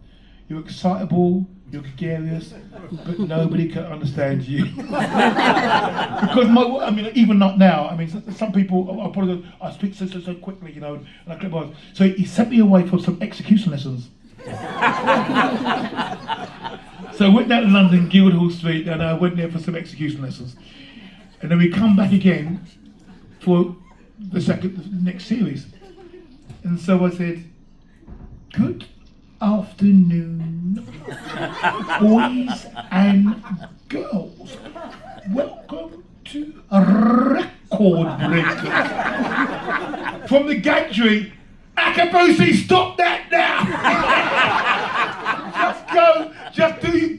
You're excitable. You're gregarious, but nobody can understand you. Because even not now. I mean, some people. I speak so quickly, you know. And I clip on. So he sent me away for some execution lessons. So I went down to London, Guildhall Street, and I went there for some execution lessons. And then we come back again for the next series. And so I said, good afternoon, boys and girls. Welcome to Record Breakers. From the gantry, Akabusi, stop that now! Just do you.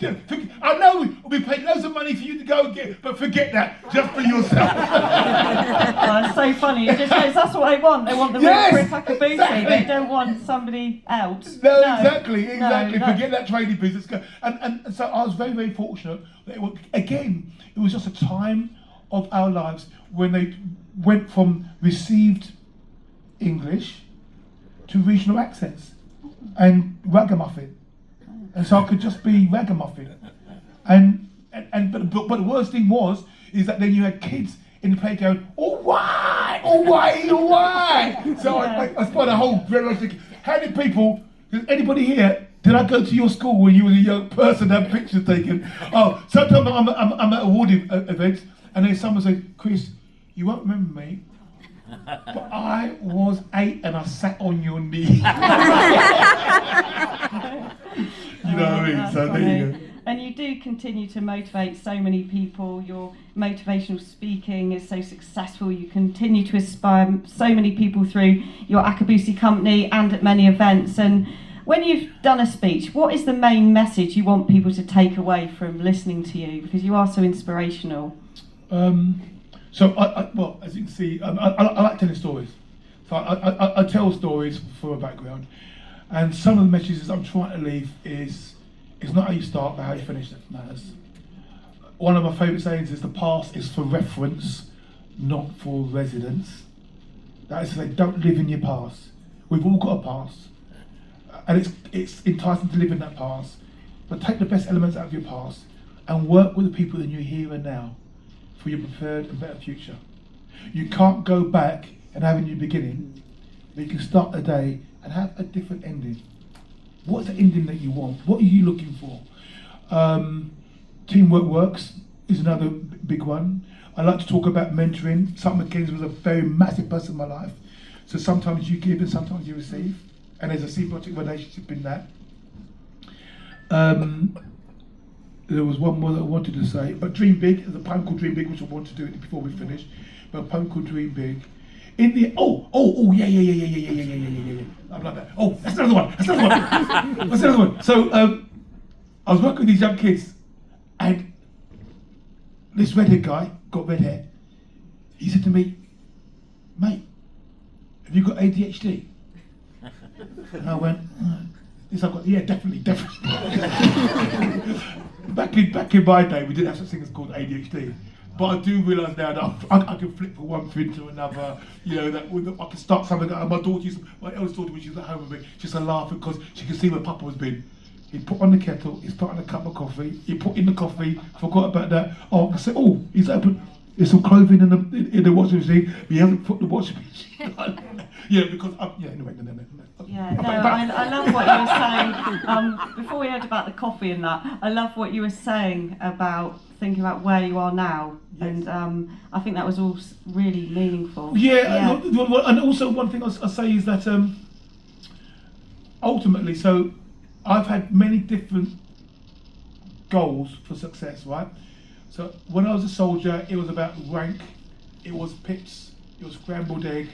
I know we paid loads of money for you to go and get, but forget that. Just be yourself. Oh, it's so funny. It just shows that's what they want. They want the real Kriss Akabusi. Exactly. They don't want somebody else. No, exactly. No. Forget that trading business. And so I was very, very fortunate. That it was just a time of our lives when they went from received English to regional accents and ragamuffin. And so I could just be ragamuffin. But the worst thing is that then you had kids in the playground, all right. So I spent a whole very how did people, anybody here, did I go to your school when you were a young person and have pictures taken? Oh, sometimes I'm at awarding events and then someone says, Kriss, you won't remember me, but I was 8 and I sat on your knee. You know what I mean? So funny. there you go. And you do continue to motivate so many people. Your motivational speaking is so successful. You continue to inspire so many people through your Akabusi company and at many events. And when you've done a speech, what is the main message you want people to take away from listening to you? Because you are so inspirational. So, well, as you can see, I like telling stories. So I tell stories for a background. And some of the messages I'm trying to leave is, it's not how you start, but how you finish that matters. One of my favourite sayings is the past is for reference, not for residence. That is to say, don't live in your past. We've all got a past. And it's enticing to live in that past. But take the best elements out of your past and work with the people in your here and now for your preferred and better future. You can't go back and have a new beginning, but you can start the day and have a different ending. What's the ending that you want? What are you looking for? Teamwork works is another big one. I like to talk about mentoring. Sutton McKenzie was a very massive person in my life. So sometimes you give and sometimes you receive. And there's a symbiotic relationship in that. There was one more that I wanted to say, but Dream Big, there's a poem called Dream Big, which I want to do it before we finish. But a poem called Dream Big. In the yeah. I'm like that. Oh, that's another one. That's another one. So I was working with these young kids, and this redhead guy got red hair. He said to me, "Mate, have you got ADHD?" And I went, "Yes, I've got. Yeah, definitely." Back in my day, we didn't have such things called ADHD. But I do realise now that I can flip from one thing to another. You know, that I can start something. My eldest daughter, when she was at home with me, she used to laugh because she could see where Papa was been. He'd put on the kettle, he's put on a cup of coffee, he put in the coffee, forgot about that. Oh, I said, oh, he's open. There's some clothing in the washing machine, but he hasn't put the washing machine on. Yeah, because anyway, no. Yeah, no, I love what you were saying. Before we heard about the coffee and that, I love what you were saying about thinking about where you are now. Yes. And I think that was all really meaningful. Yeah. And also one thing I say is that ultimately, so I've had many different goals for success, right? So when I was a soldier, it was about rank, it was pits, it was scrambled egg,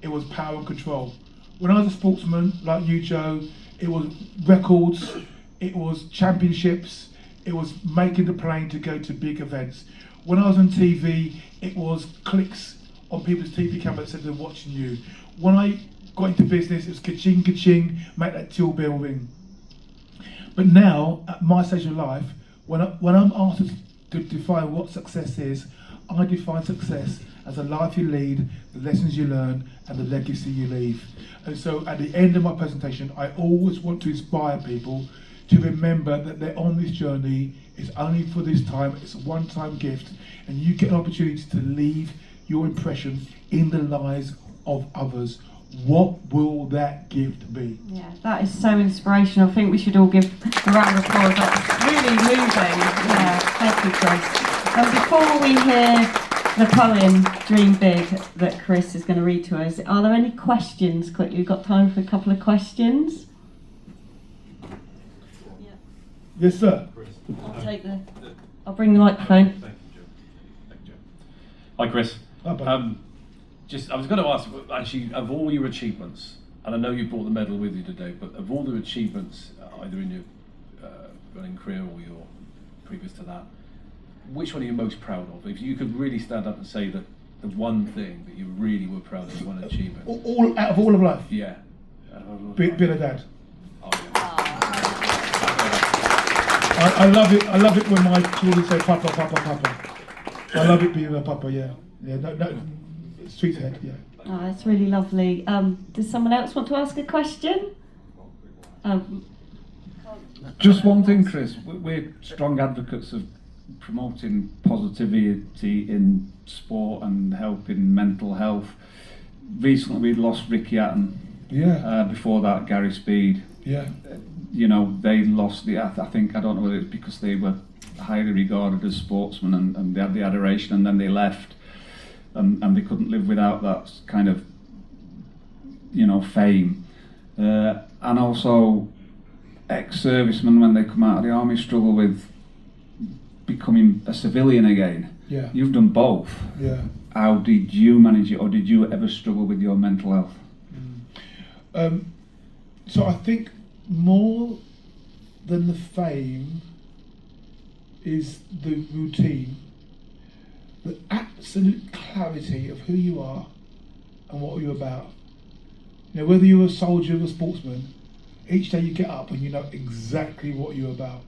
it was power and control. When I was a sportsman, like you, Joe, it was records, it was championships, it was making the plane to go to big events. When I was on TV, it was clicks on people's TV cameras that said they're watching you. When I got into business, it was ka-ching, ka-ching, make that till bell ring. But now, at my stage of life, when I'm asked to define what success is, I define success as a life you lead, the lessons you learn, and the legacy you leave. And so at the end of my presentation, I always want to inspire people to remember that they're on this journey. It's only for this time, it's a one-time gift, and you get an opportunity to leave your impression in the lives of others. What will that gift be? Yeah, that is so inspirational. I think we should all give a round of applause. That's really moving. Yeah, thank you, Kriss. And before we hear the poem Dream Big that Kriss is going to read to us, are there any questions quickly? We've got time for a couple of questions. Yes, sir. I'll bring the microphone. Thank you, Joe. Hi, Kriss. Hi, bud. I was going to ask, actually, of all your achievements, and I know you brought the medal with you today, but of all the achievements, either in your running career or your previous to that, which one are you most proud of? If you could really stand up and say that the one thing that you really were proud of, one achievement. All out of all of life? Yeah. Being a dad. Oh, yeah. I love it when my children say papa, papa, papa. I love it being a papa, yeah. Yeah, no, sweet head, yeah. Oh, that's really lovely. Does someone else want to ask a question? Just one thing, Kriss. We're strong advocates of promoting positivity in sport and helping mental health. Recently, we lost Ricky Hatton. Yeah. Before that, Gary Speed. Yeah. You know, they lost the. I think, I don't know whether it's because they were highly regarded as sportsmen and they had the adoration, and then they left, and they couldn't live without that kind of, you know, fame. And also, ex-servicemen, when they come out of the army, struggle with becoming a civilian again. Yeah. You've done both. Yeah. How did you manage it, or did you ever struggle with your mental health? So I think more than the fame is the routine, the absolute clarity of who you are and what you're about. You know, whether you're a soldier or a sportsman, each day you get up and you know exactly what you're about.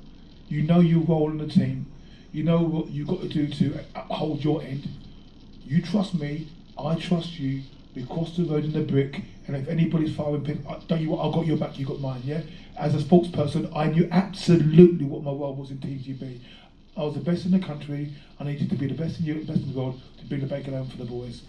You know your role in the team. You know what you've got to do to uphold your end. You trust me, I trust you. We cross the road in the brick, and if anybody's firing pin, don't you? I've got your back, you got mine. Yeah. As a sportsperson, I knew absolutely what my role was in Team GB. I was the best in the country. I needed to be the best in Europe, best in the world to bring the bacon home for the boys.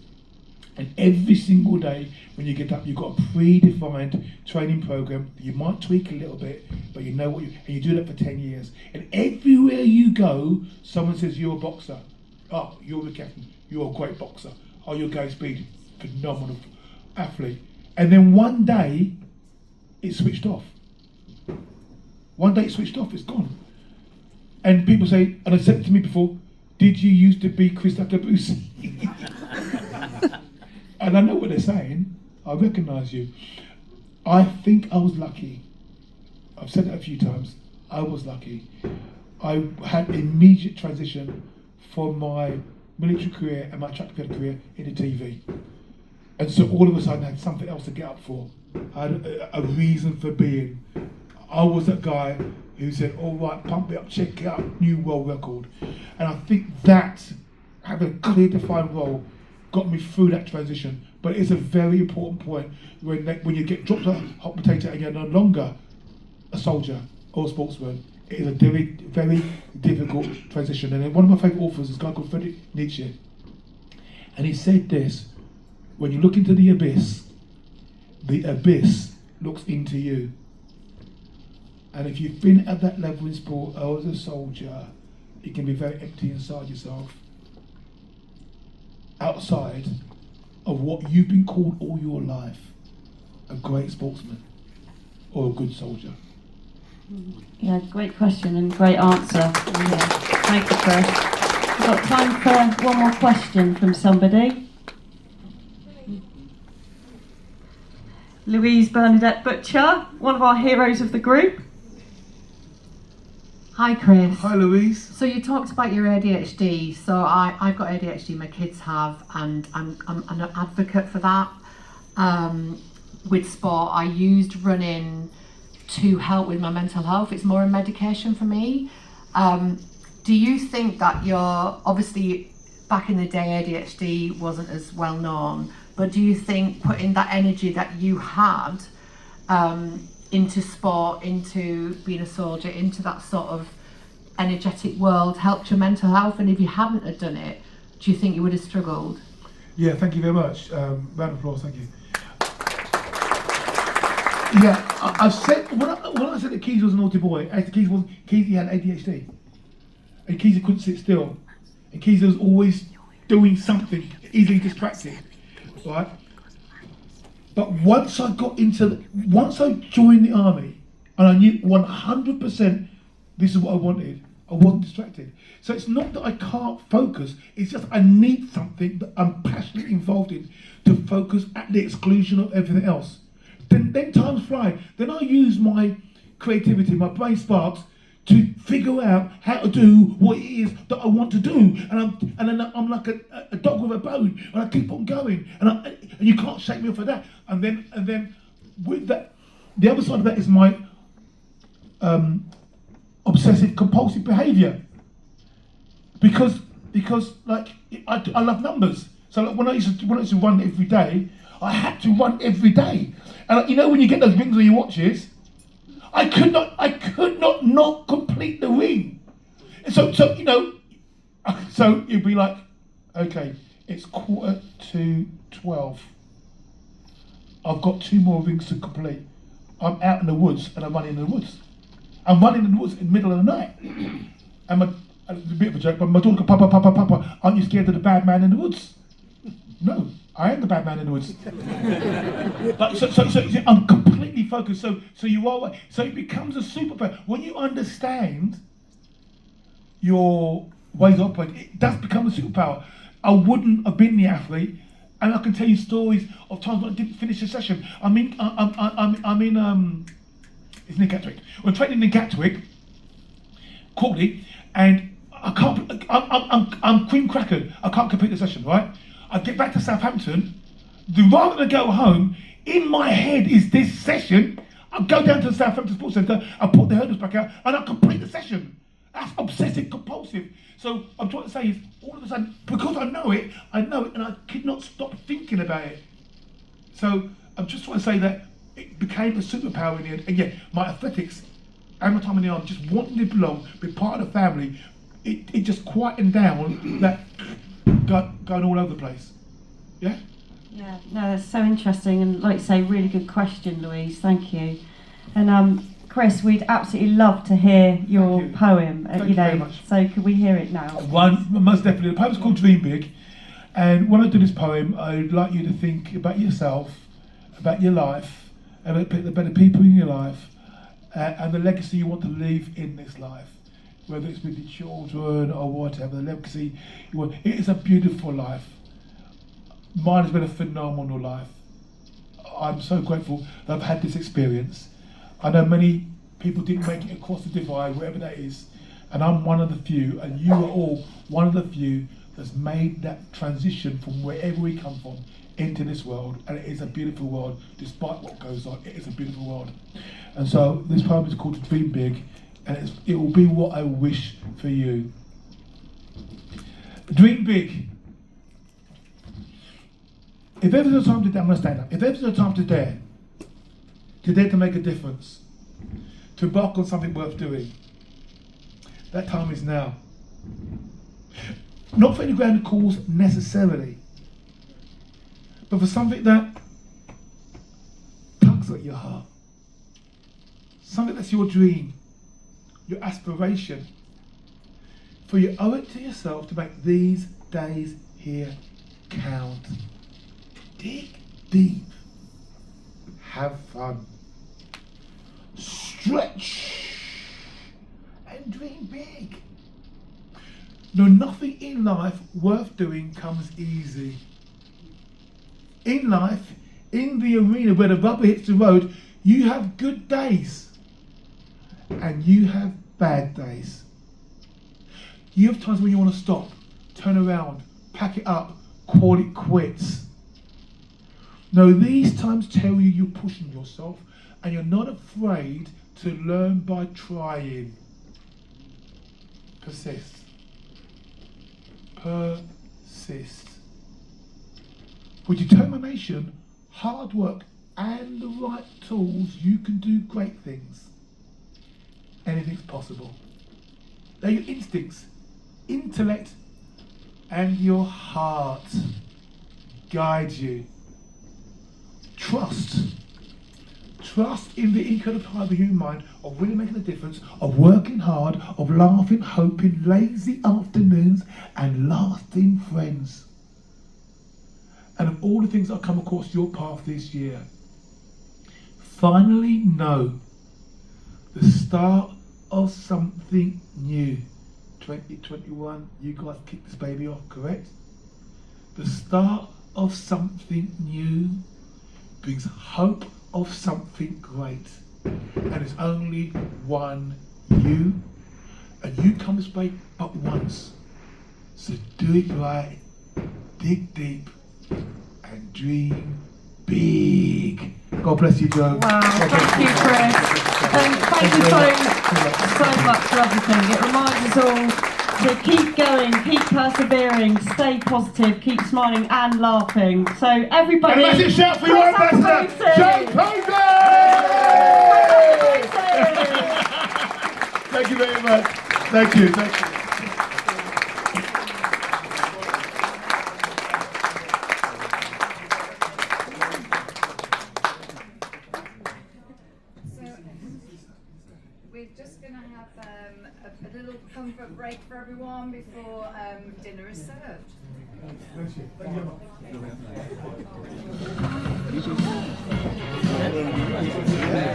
And every single day when you get up, you've got a predefined training program. You might tweak a little bit, but you know what and you do that for 10 years. And everywhere you go, someone says you're a boxer. Oh, you're the captain. You're a great boxer. Oh, you're Gary Speed. Phenomenal athlete. And then one day, it switched off. One day it switched off, it's gone. And people say, and they said to me before, did you used to be Kriss Akabusi? And I know what they're saying. I recognise you. I think I was lucky. I've said that a few times. I was lucky. I had immediate transition from my military career and my track and field career into TV. And so all of a sudden I had something else to get up for. I had a reason for being. I was that guy who said, all right, pump it up, check it out, new world record. And I think that, having a clear defined role, got me through that transition. But it's a very important point when you get dropped a hot potato and you're no longer a soldier or a sportsman. It is a very, very difficult transition. And one of my favourite authors is a guy called Friedrich Nietzsche. And he said this, when you look into the abyss looks into you. And if you've been at that level in sport or as a soldier, it can be very empty inside yourself. Outside of what you've been called all your life, a great sportsman or a good soldier. Yeah, great question and great answer. Yeah. Thank you, Kriss. We've got time for one more question from somebody. Louise Bernadette Butcher, one of our heroes of the group. Hi Chris. Hi Louise. So you talked about your ADHD. So I've got ADHD, my kids have, and I'm an advocate for that. With sport, I used running to help with my mental health. It's more a medication for me. Do you think that obviously back in the day ADHD wasn't as well known, but do you think putting that energy that you had into sport, into being a soldier, into that sort of energetic world helped your mental health? And if you hadn't have done it, do you think you would have struggled? Yeah, thank you very much. Round of applause, thank you. Yeah, I've said when I said that Keys was a naughty boy, Keys had ADHD, and Keys couldn't sit still, and Keys was always doing something, easily distracted, right? But once I joined the army, and I knew 100% this is what I wanted, I wasn't distracted. So it's not that I can't focus, it's just I need something that I'm passionately involved in to focus at the exclusion of everything else. Then times fly. Then I use my creativity, my brain sparks, to figure out how to do what it is that I want to do. And then I'm like a dog with a bone, and I keep on going. And you can't shake me off of that. And then with that, the other side of that is my obsessive compulsive behaviour. Because like I love numbers. So like when I used to run every day, I had to run every day. And you know when you get those rings on your watches, I could not complete the ring. So you know, so you'd be like, okay, it's 11:45. I've got 2 more rings to complete. I'm out in the woods and I'm running in the woods. I'm running in the woods in the middle of the night. And it's a bit of a joke, but my daughter goes, Papa, aren't you scared of the bad man in the woods? No, I am the bad man in the woods. Like, so I'm completely focused. So it becomes a superpower. When you understand your ways of operating, it does become a superpower. I wouldn't have been the athlete, and I can tell you stories of times when I didn't finish a session. I'm in it's near Gatwick. We're training in Gatwick, Courtney, and I'm cream crackered. I can't complete the session, right? I get back to Southampton. Rather than go home, in my head is this session. I go down to the Southampton Sports Centre, I put the hurdles back out, and I complete the session. That's obsessive compulsive. So I'm trying to say is, all of a sudden, because I know it, and I could not stop thinking about it. So I'm just trying to say that it became a superpower in the end. And yeah, my athletics and my time in the army, just wanting to belong, be part of the family, it just quietened down that going all over the place. Yeah? Yeah, no, that's so interesting, and like you say, really good question, Louise. Thank you. And Chris, we'd absolutely love to hear your poem. Thank you very much. So could we hear it now? Most definitely. The poem's called Dream Big, and when I do this poem, I'd like you to think about yourself, about your life, about the people in your life, and the legacy you want to leave in this life. Whether it's with your children or whatever, the legacy you want. It is a beautiful life. Mine has been a phenomenal life. I'm so grateful that I've had this experience. I know many people didn't make it across the divide, wherever that is, and I'm one of the few, and you are all one of the few that's made that transition from wherever we come from into this world, and it is a beautiful world, despite what goes on. It is a beautiful world. And so this poem is called Dream Big, and it will be what I wish for you. Dream big. If ever there's a time to dare, I'm going to stand up. If ever there's a time to dare to make a difference, to embark on something worth doing, that time is now. Not for any grand cause necessarily, but for something that tugs at your heart. Something that's your dream, your aspiration. For you owe it to yourself to make these days here count. Dig deep. Have fun. Stretch. And dream big. No, nothing in life worth doing comes easy. In life, in the arena where the rubber hits the road, you have good days. And you have bad days. You have times when you want to stop, turn around, pack it up, call it quits. No, these times tell you you're pushing yourself and you're not afraid to learn by trying. Persist. Persist. With determination, hard work, and the right tools, you can do great things. Anything's possible. They're your instincts, intellect, and your heart guide you. Trust. Trust in the incredible power of the human mind, of really making a difference, of working hard, of laughing, hoping, lazy afternoons, and lasting friends. And of all the things that have come across your path this year, finally know the start of something new. 2021, you guys kicked this baby off, correct? The start of something new brings hope of something great. And there's only one you. And you come this way but once. So do it right, dig deep, and dream big. God bless you, Joe. Wow, thank you, Chris. Thank you so much for everything. It reminds us all to keep going, keep persevering, stay positive, keep smiling and laughing. So everybody, And let's shout for your ambassador, Joe Posey! Thank you very much. Thank you. Thank you. We're just going to have a little comfort break for everyone before dinner is served. Thank you.